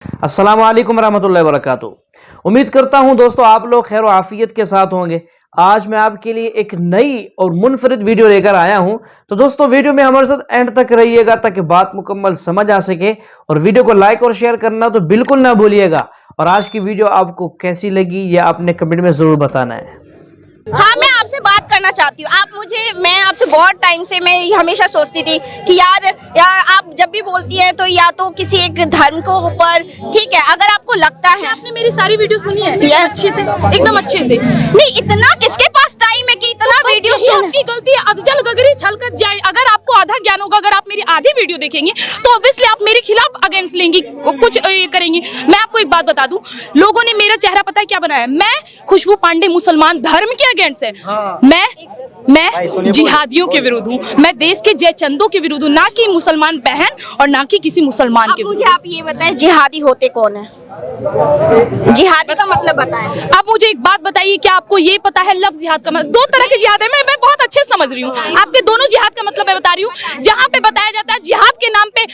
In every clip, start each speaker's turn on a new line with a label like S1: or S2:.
S1: अस्सलाम वालेकुम रहमतुल्लाहि व बरकातुहू। उम्मीद करता हूँ दोस्तों आप लोग खैर और आफियत के साथ होंगे। आज मैं आपके लिए एक नई और मुनफरिद वीडियो लेकर आया हूँ। तो दोस्तों वीडियो में हमारे साथ एंड तक रहिएगा ताकि बात मुकम्मल समझ आ सके, और वीडियो को लाइक और शेयर करना तो बिल्कुल ना भूलिएगा। और आज की वीडियो आपको कैसी लगी ये आपने कमेंट में ज़रूर बताना है।
S2: हाँ, मैं आपसे बात करना चाहती हूँ। मैं आपसे बहुत टाइम से मैं हमेशा सोचती थी कि यार आप जब भी बोलती हैं तो या तो किसी एक धर्म को ऊपर, ठीक है, अगर आपको लगता है।
S3: आपने मेरी सारी वीडियो सुनी है अच्छे से, एकदम अच्छे से।
S2: नहीं, इतना किसके पास टाइम है कि इतना
S3: तो
S2: वीडियो
S3: आपकी गलती अधजल गगरी छलकत जाए। अगर आपको आधा ज्ञान होगा, अगर आप मेरी आधी वीडियो देखेंगे तो ऑब्वियसली आप मेरे खिलाफ अगेंस्ट लेंगी, कुछ करेंगी। मैं आपको एक बात बता दूं, लोगों ने मेरा चेहरा पता है क्या बनाया? मैं खुशबू पांडे मुसलमान धर्म के अगेंस्ट है। मैं जिहादियों के विरुद्ध हूँ, मैं देश के जयचंदों के विरुद्ध हूँ, ना कि मुसलमान बहन और ना कि किसी मुसलमान के।
S2: मुझे आप ये बताएं, जिहादी होते कौन है? जिहादी का मतलब बताएं।
S3: आप मुझे एक बात बताइए, क्या आपको ये पता है लफ्ज जिहाद का मतलब? दो तरह के जिहाद है, मैं बहुत अच्छे से समझ रही हूँ। आपके दोनों जिहाद का मतलब मैं बता रही हूँ। जहाँ पे बताया जाता है जिहाद के नाम पे,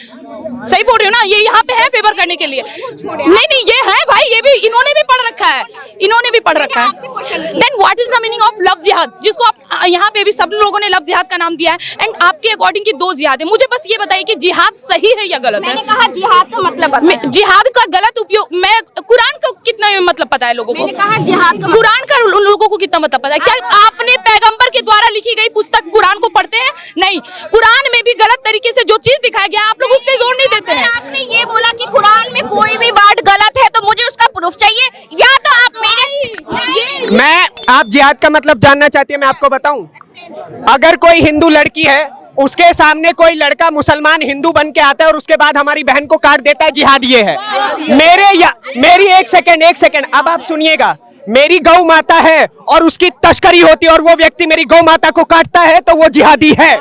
S3: सही बोल रही हूँ ना, ये यहाँ पे है फेवर करने के लिए। नहीं, ये है भाई, ये भी इन्होंने भी पढ़ रखा है, इन्होंने भी पढ़ रखा है। Then what is the meaning of love jihad, जिसको आप यहाँ पे भी सब लोगों ने लव जिहाद का नाम दिया है। एंड आपके अकॉर्डिंग की दो जिहाद है। मुझे बस ये बताइए कि जिहाद सही है या गलत है?
S2: मैंने कहा जिहाद का मतलब
S3: जिहाद का गलत उपयोग, मैं कुरान को कितना मतलब पता है लोगों को?
S2: मैंने कहा जिहाद का
S3: कुरान का लोगों को कितना मतलब पता है? क्या आपने पैगंबर के द्वारा लिखी गई पुस्तक कुरान को पढ़ते हैं? नहीं, कुरान में भी गलत तरीके से जो चीज दिखाया गया आप लोग उस पे जोर नहीं देते हैं।
S2: आपने ये बोला कि कुरान में कोई भी वर्ड गलत है तो मुझे उसका प्रूफ चाहिए, या तो आप
S4: मैं आप जिहाद का मतलब जानना चाहती है, मैं आपको बताऊं। अगर कोई हिंदू लड़की है, उसके सामने कोई लड़का मुसलमान हिंदू बन के आता है और उसके बाद हमारी बहन को काट देता है, जिहाद ये है। मेरी एक सेकंड, अब आप सुनिएगा। मेरी गौ माता है और उसकी तस्करी होती है और वो व्यक्ति मेरी गौ माता को काटता है तो वो जिहादी है।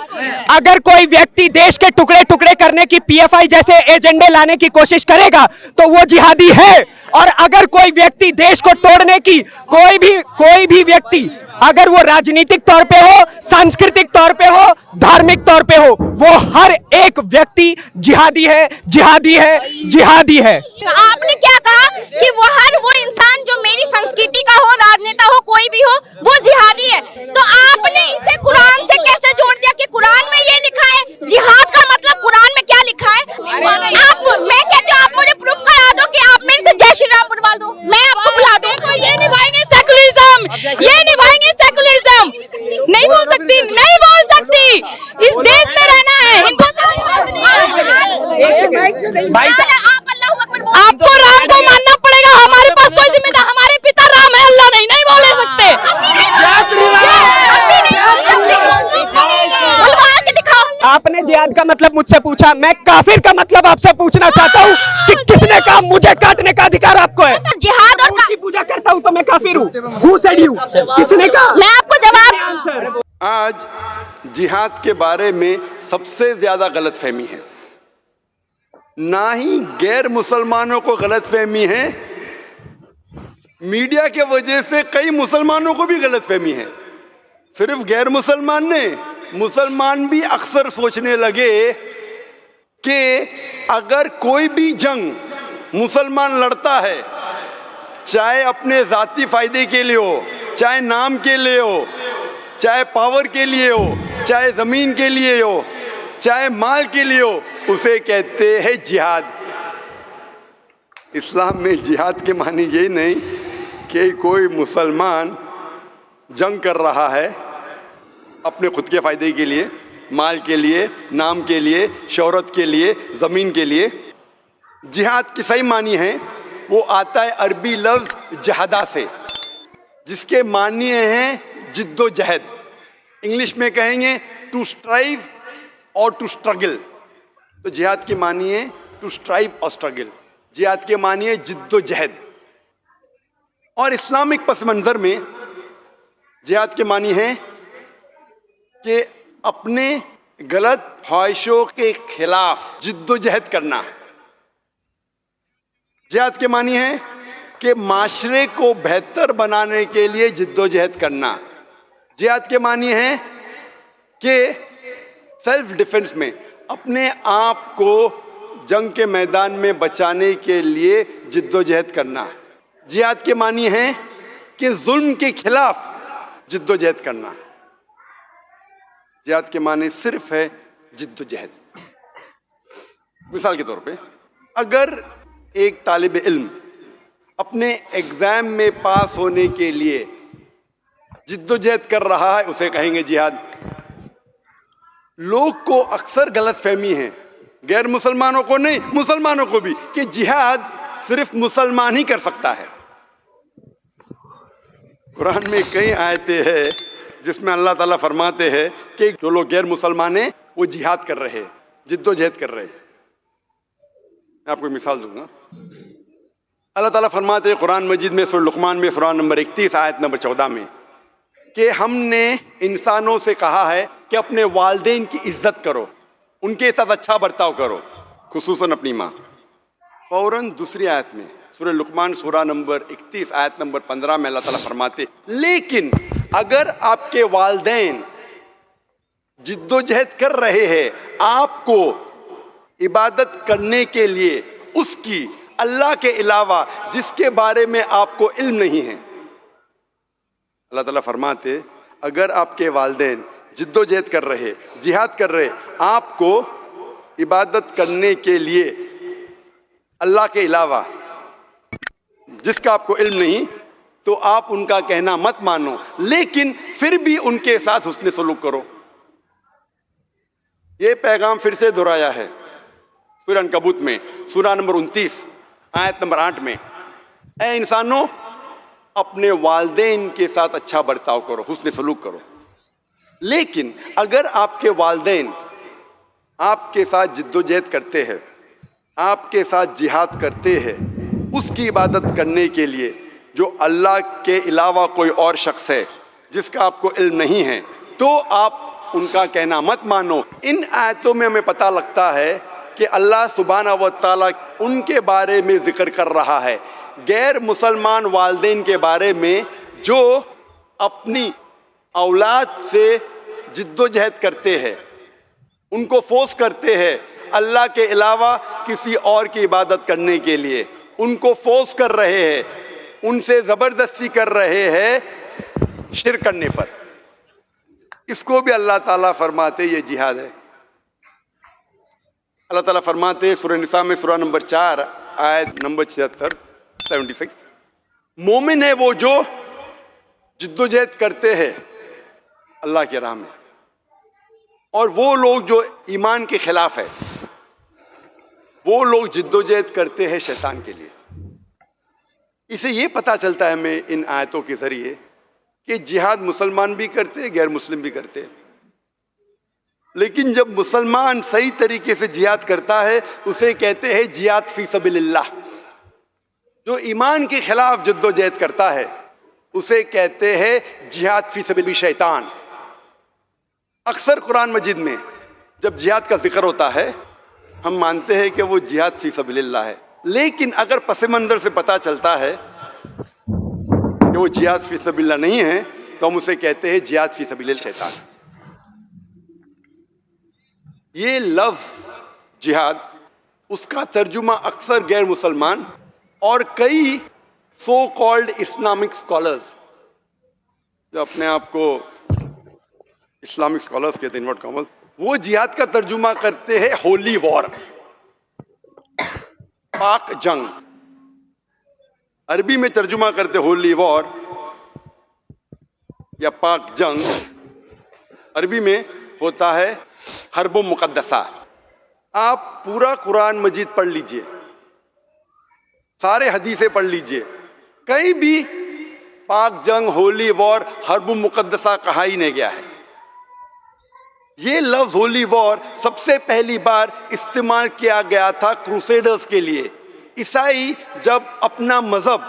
S4: अगर कोई व्यक्ति देश के टुकड़े टुकड़े करने की, पीएफआई जैसे एजेंडे लाने की कोशिश करेगा तो वो जिहादी है। और अगर कोई व्यक्ति देश को तोड़ने की, कोई भी व्यक्ति, अगर वो राजनीतिक तौर पे हो, सांस्कृतिक तौर पे हो, धार्मिक तौर पे हो, वो हर एक व्यक्ति जिहादी है, जिहादी है, जिहादी है।
S2: आपने क्या कहा कि वो इंसान जो मेरी संस्कृति का हो, राजनेता हो, कोई भी हो, वो जिहादी है। तो आपने इसे कुरान से कैसे जोड़ दिया कि कुरान में ये लिखा है? जिहाद का मतलब कुरान में क्या लिखा है? मैं कहती हूँ आप मुझे प्रूफ करा दो कि आप मेरे से जय श्री राम बुलवा दो, मैं आपको बुला दूं।
S3: ये निभाएंगे सेकुलरिज्म, ये निभाएंगे सेकुलरिज्म। नहीं बोल सकती, नहीं बोल सकती। इस देश में रहना है, हिंदुओं से आपको राम को मानना पड़ेगा। हमारे पास कोई जिम्मेदार, हमारे पिता राम है, अल्लाह नहीं, नहीं बोल सकते।
S4: आपने जिहाद का मतलब मुझसे पूछा, मैं काफिर का मतलब आपसे पूछना चाहता हूँ कि किसने कहा मुझे काटने का अधिकार आपको है?
S2: जिहाद और
S4: की पूजा करता हूँ तो मैं काफिर हूँ? Who said you? किसने कहा?
S2: मैं आपको जवाब।
S5: आज जिहाद के बारे में सबसे ज्यादा गलतफहमी है, ना ही गैर मुसलमानों को गलतफहमी है, मीडिया के वजह से कई मुसलमानों को भी गलतफहमी है। सिर्फ गैर मुसलमान ने, मुसलमान भी अक्सर सोचने लगे कि अगर कोई भी जंग मुसलमान लड़ता है, चाहे अपने जाती फायदे के लिए हो, चाहे नाम के लिए हो, चाहे पावर के लिए हो, चाहे जमीन के लिए हो, चाहे माल के लिए हो, उसे कहते हैं जिहाद। इस्लाम में जिहाद के मानी ये नहीं कि कोई मुसलमान जंग कर रहा है अपने खुद के फायदे के लिए, माल के लिए, नाम के लिए, शोहरत के लिए, ज़मीन के लिए। जिहाद की सही मानी है वो आता है अरबी लफ्ज़ जहदा से, जिसके मानी हैं जिद्दोजहद। इंग्लिश में कहेंगे टू स्ट्राइव और टू स्ट्रगल। तो जिहाद की मानी है टू स्ट्राइव और स्ट्रगल, जिहाद के मानी है जिद्दोजहद। और इस्लामिक पस मंज़र में जिहाद के मानी है कि अपने गलत ख्वाहिशों के खिलाफ जिद्दोजहद करना। जिहाद के मानी है कि माशरे को बेहतर बनाने के लिए जिद्दोजहद करना। जिहाद के मानी है कि सेल्फ डिफेंस में अपने आप को जंग के मैदान में बचाने के लिए जिद्दोजहद करना। जिहाद के मानी है कि जुल्म के खिलाफ जिद्दोजहद करना। जिहाद के मानी सिर्फ है जिद्दोजहद। मिसाल के तौर पे अगर एक तालिब इल्म अपने एग्जाम में पास होने के लिए जिद्दोजहद कर रहा है, उसे कहेंगे जिहाद। लोग को अक्सर गलत फहमी है, गैर मुसलमानों को नहीं, मुसलमानों को भी, कि जिहाद सिर्फ मुसलमान ही कर सकता है। कुरान में कई आयतें हैं जिसमें अल्लाह ताला फरमाते हैं कि जो लोग गैर मुसलमान हैं वो जिहाद कर रहे हैं, जिद्दोजहद कर रहे हैं। मैं आपको मिसाल दूंगा। अल्लाह ताला फरमाते हैं कुरान मजीद में सूरह लुक़मान में सूरह नंबर 31 आयत नंबर 14 में कि हमने इंसानों से कहा है कि अपने वालिदैन की इज्जत करो, उनके साथ अच्छा बर्ताव करो, खुसूसन अपनी माँ। फौरन दूसरी आयत में सूरह लुक़मान सूरह नंबर 31 आयत नंबर 15 में अल्लाह ताला फरमाते, लेकिन अगर आपके वालिदैन जिद्दोजहद कर रहे हैं आपको इबादत करने के लिए उसकी, अल्लाह के अलावा जिसके बारे में आपको इल्म नहीं है। अल्लाह ताला फरमाते अगर आपके वालिदैन जिद्दोजहद कर रहे, जिहाद कर रहे आपको इबादत करने के लिए अल्लाह के अलावा जिसका आपको इल्म नहीं, तो आप उनका कहना मत मानो, लेकिन फिर भी उनके साथ हुस्न सलूक करो। ये पैगाम फिर से दोहराया है सूरह अनकबूत में सूरह नंबर 29 आयत नंबर 8 में, ऐ इंसानों अपने वालिदैन के साथ अच्छा बर्ताव करो, हुस्न सलूक करो। लेकिन अगर आपके वालिदैन आपके साथ जिद्दोजहद करते हैं, आपके साथ जिहाद करते हैं उसकी इबादत करने के लिए, जो अल्लाह के अलावा कोई और शख्स है जिसका आपको इल्म नहीं है, तो आप उनका कहना मत मानो। इन आयतों में हमें पता लगता है कि अल्लाह सुब्हानहू व तआला उनके बारे में जिक्र कर रहा है, गैर मुसलमान वालिदैन के बारे में जो अपनी औलाद से जिद्दोजहद करते हैं, उनको फोर्स करते हैं अल्लाह के अलावा किसी और की इबादत करने के लिए, उनको फोर्स कर रहे हैं, उनसे ज़बरदस्ती कर रहे हैं शिर्क करने पर। इसको भी अल्लाह ताला फरमाते ये जिहाद है। अल्लाह ताला फरमाते सूरह निसा में सूरह नंबर 4 आयत नंबर 76 मोमिन है वो जो जिद्दोजहद करते हैं अल्लाह के राह में, और वो लोग जो ईमान के खिलाफ है वो लोग जिद्दोजहद करते हैं शैतान के लिए। इसे ये पता चलता है हमें इन आयतों के जरिए कि जिहाद मुसलमान भी करते हैं, गैर मुस्लिम भी करते हैं। लेकिन जब मुसलमान सही तरीके से जिहाद करता है उसे कहते हैं जिहाद फी सबीलिल्लाह। जो ईमान के खिलाफ जिद्दोजहद करता है उसे कहते हैं जिहाद फी सबील शैतान। अक्सर कुरान मजीद में जब जिहाद का जिक्र होता है हम मानते हैं कि वो जिहाद फी सबीलिल्लाह है, लेकिन अगर पस मंज़र से पता चलता है कि वो जिहाद फी सबीलिल्लाह नहीं है तो हम उसे कहते हैं जिहाद फी सबीलिल शैतान। ये लफ्ज़ जिहाद, उसका तर्जुमा अक्सर गैर मुसलमान और कई सो कॉल्ड इस्लामिक स्कॉलर्स, जो अपने आप को इस्लामिक स्कॉलर्स कहते हैं, इनवर्ट कॉमर्स, वो जिहाद का तर्जुमा करते हैं होली वॉर, पाक जंग। अरबी में तर्जुमा करते होली वॉर या पाक जंग, अरबी में होता है हर्ब मुक़द्दसा। आप पूरा कुरान मजीद पढ़ लीजिए, सारे हदीसें पढ़ लीजिए, कहीं भी पाक जंग, होली वॉर, हर्ब मुक़द्दसा कहा ही नहीं गया है। ये लफ्ज़ होली वॉर सबसे पहली बार इस्तेमाल किया गया था क्रूसेडर्स के लिए। ईसाई जब अपना मज़हब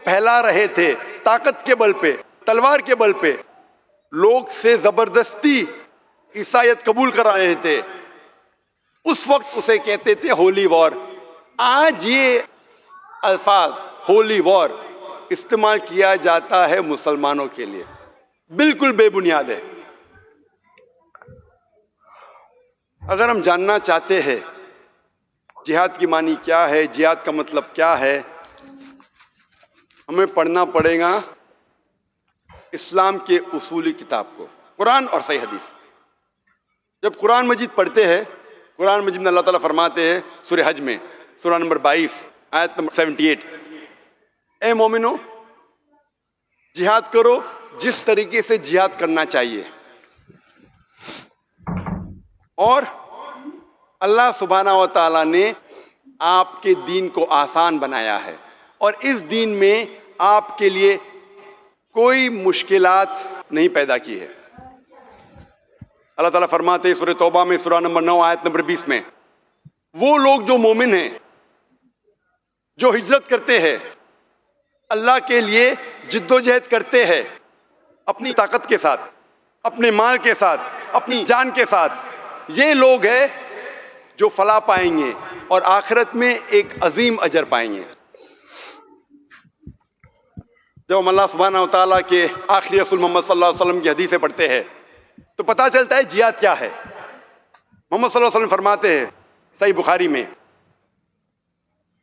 S5: फैला रहे थे ताकत के बल पे, तलवार के बल पे, लोग से ज़बरदस्ती ईसाईयत कबूल करा रहे थे, उस वक्त उसे कहते थे होली वॉर। आज ये अल्फाज होली वॉर इस्तेमाल किया जाता है मुसलमानों के लिए, बिल्कुल बेबुनियाद है। अगर हम जानना चाहते हैं जिहाद की मानी क्या है, जिहाद का मतलब क्या है, हमें पढ़ना पड़ेगा इस्लाम के उसूली किताब को, कुरान और सही हदीस। जब कुरान मजीद पढ़ते हैं, कुरान मजीद में अल्लाह ताला फरमाते हैं सूरह हज में, सूरह नंबर 22 आयत नंबर 78, ए मोमिनो जिहाद करो जिस तरीके से जिहाद करना चाहिए। और अल्लाह सुब्हाना व तआला ने आपके दीन को आसान बनाया है और इस दीन में आपके लिए कोई मुश्किलात नहीं पैदा की है। अल्लाह ताला फरमाते हैं सूरह तौबा में सूरह नंबर 9 आयत नंबर 20 में, वो लोग जो मोमिन हैं, जो हिजरत करते हैं, अल्लाह के लिए जिद्दोजहद करते हैं, अपनी ताकत के साथ, अपने माल के साथ, अपनी जान के साथ, ये लोग हैं जो फलाह पाएंगे और आखिरत में एक अजीम अजर पाएंगे। जब हम अल्लाह सुब्हानहू व तआला के आखिरी रसूल मोहम्मद सल्लल्लाहु अलैहि वसल्लम की हदीसें पढ़ते हैं तो पता चलता है जिहाद क्या है। मोहम्मद सल्लल्लाहु अलैहि वसल्लम फरमाते हैं सही बुखारी में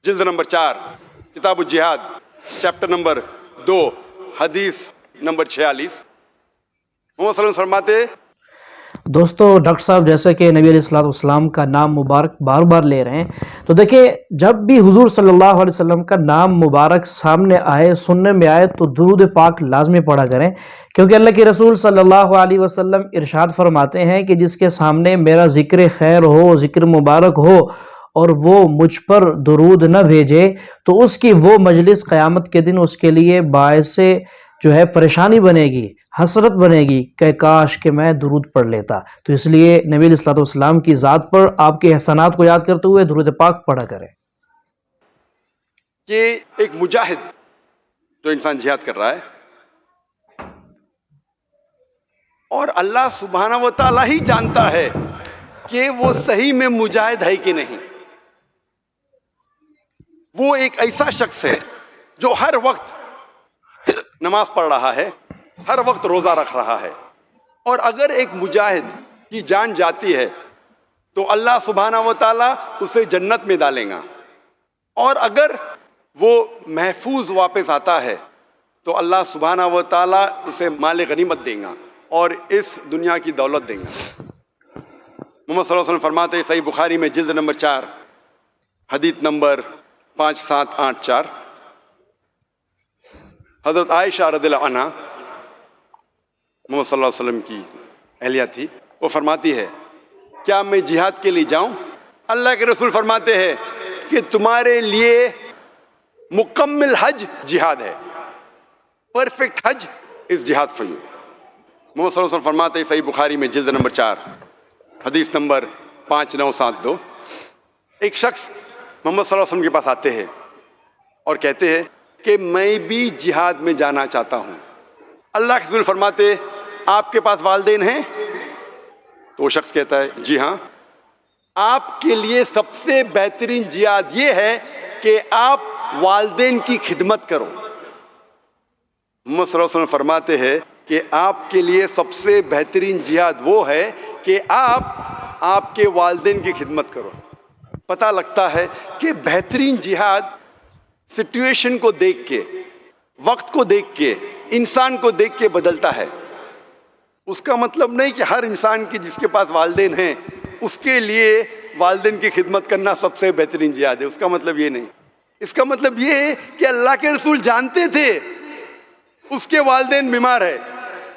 S5: जिल्द नंबर 4 किताब जिहाद चैप्टर नंबर 2 हदीस नंबर 46, मोहम्मद सल्लल्लाहु अलैहि वसल्लम फरमाते हैं,
S1: दोस्तों डॉक्टर साहब जैसे कि नबी अलैहिस्सलाम का नाम मुबारक बार बार ले रहे हैं, तो देखिए जब भी हुजूर सल्लल्लाहु अलैहि वसल्लम का नाम मुबारक सामने आए, सुनने में आए, तो दुरूद पाक लाजमी पढ़ा करें, क्योंकि अल्लाह के रसूल सल्लल्लाहु अलैहि वसल्लम इरशाद फरमाते हैं कि जिसके सामने मेरा ज़िक्र खैर हो, ज़िक्र मुबारक हो और वो मुझ पर दुरूद न भेजे तो उसकी वो मजलिस क़यामत के दिन उसके लिए बायस जो है परेशानी बनेगी, हसरत बनेगी कि काश कि मैं दुरूद पढ़ लेता। तो इसलिए नबी अलैहिस्सलाम की ज़ात पर आपके एहसानात को याद करते हुए दुरूद पाक पढ़ा करें।
S5: कि एक मुजाहिद जो इंसान जिहाद कर रहा है और अल्लाह सुब्हानहू व तआला ही जानता है कि वो सही में मुजाहिद है कि नहीं। वो एक ऐसा शख्स है जो हर वक्त नमाज पढ़ रहा है, हर वक्त रोजा रख रहा है, और अगर एक मुजाहिद की जान जाती है तो अल्लाह सुब्हानहू व तआला उसे जन्नत में डालेगा, और अगर वो महफूज वापस आता है तो अल्लाह सुब्हानहू व तआला उसे माल गनीमत देगा और इस दुनिया की दौलत देगा। मोहम्मद सल्लल्लाहु अलैहि वसल्लम फरमाते हैं सही बुखारी में जिल्द नंबर 4 हदीस नंबर 5784, हज़रत आयशा रज़ियल्लाहु अन्हा मोहम्मद सल्लल्लाहु अलैहि वसल्लम की अहलिया थी, वो फरमाती है क्या मैं जिहाद के लिए जाऊं? अल्लाह के रसूल फरमाते हैं कि तुम्हारे लिए मुकम्मिल हज जिहाद है, परफेक्ट हज इज जिहाद फॉर यू। मोहम्मद सल्लल्लाहु अलैहि वसल्लम फरमाते हैं सही बुखारी में जिल्द नंबर 4 हदीस नंबर 5972, एक शख्स मोहम्मद सल्लल्लाहु अलैहि वसल्लम के पास आते हैं और कहते हैं कि मैं भी जिहाद में जाना चाहता हूँ। अल्लाह के रसूल फरमाते आपके पास वालिदैन हैं? तो वो शख्स कहता है जी हाँ। आपके लिए सबसे बेहतरीन जिहाद ये है कि आप वालिदैन की खिदमत करो। मोहम्मद सल्लल्लाहु अलैहि वसल्लम फरमाते हैं कि आपके लिए सबसे बेहतरीन जिहाद वो है कि आप आपके वालिदैन की खिदमत करो। पता लगता है कि बेहतरीन जिहाद सिचुएशन को देख के, वक्त को देख के, इंसान को देख के बदलता है। उसका मतलब नहीं कि हर इंसान की जिसके पास वालिदैन हैं उसके लिए वालिदैन की खिदमत करना सबसे बेहतरीन जिहाद है, उसका मतलब ये नहीं। इसका मतलब ये है कि अल्लाह के रसूल जानते थे उसके वालिदैन बीमार है,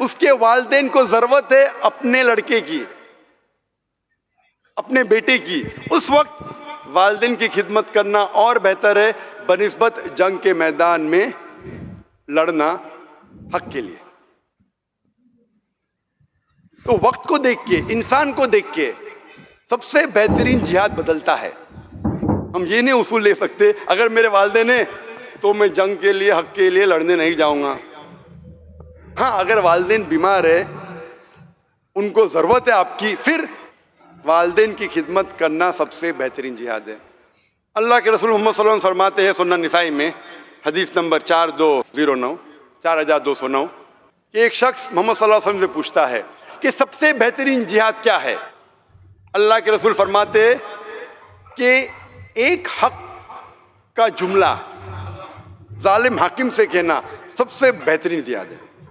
S5: उसके वालिदैन को ज़रूरत है अपने लड़के की, अपने बेटे की, उस वक्त वालिदैन की खिदमत करना और बेहतर है बनिस्बत जंग के मैदान में लड़ना हक के लिए। तो वक्त को देख के, इंसान को देख के सबसे बेहतरीन जिहाद बदलता है। हम ये नहीं उसूल ले सकते अगर मेरे वालिदैन हैं तो मैं जंग के लिए, हक के लिए लड़ने नहीं जाऊंगा। हाँ, अगर वालिदैन बीमार है, उनको ज़रूरत है आपकी, फिर वालिदैन की खिदमत करना सबसे बेहतरीन जिहाद है। अल्लाह के रसूल मोहम्मद सल्लल्लाहु अलैहि वसल्लम फरमाते हैं सुनन निसाई में हदीस नंबर 4209 कि एक शख्स मोहम्मद सल्लल्लाहु अलैहि वसल्लम से पूछता है कि सबसे बेहतरीन जिहाद क्या है? अल्लाह के रसूल फरमाते हैं कि ایک حق کا جملہ ظالم حاکم سے کہنا سب سے بہترین زیادہ ہے.